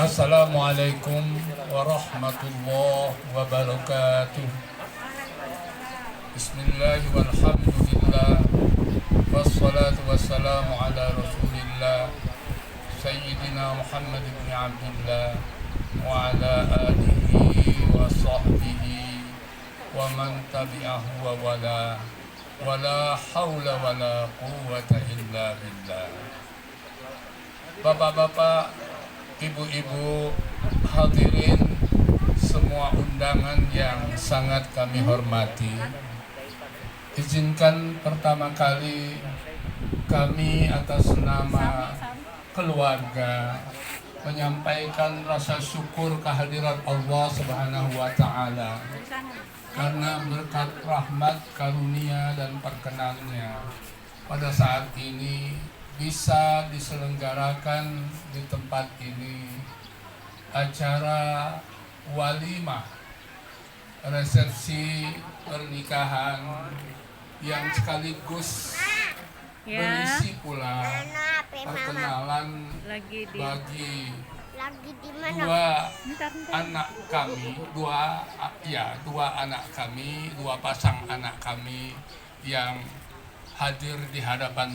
Assalamualaikum warahmatullahi wabarakatuh. Bismillah walhamdulillah wassalatu wassalamu ala rasulillah Sayyidina Muhammad ibn Abdullah wa ala alihi wa sahbihi wa man tabi'ahu wa wala hawla wala quwwata illa billah. Bapak-bapak, ibu-ibu, hadirin semua undangan yang sangat kami hormati, izinkan pertama kali kami atas nama keluarga menyampaikan rasa syukur kehadiran Allah Subhanahu wa Ta'ala karena berkat rahmat, karunia dan perkenannya pada saat ini bisa diselenggarakan di tempat ini acara walimah resepsi pernikahan yang sekaligus berisi pula perkenalan bagi dua pasang anak kami yang hadir di hadapan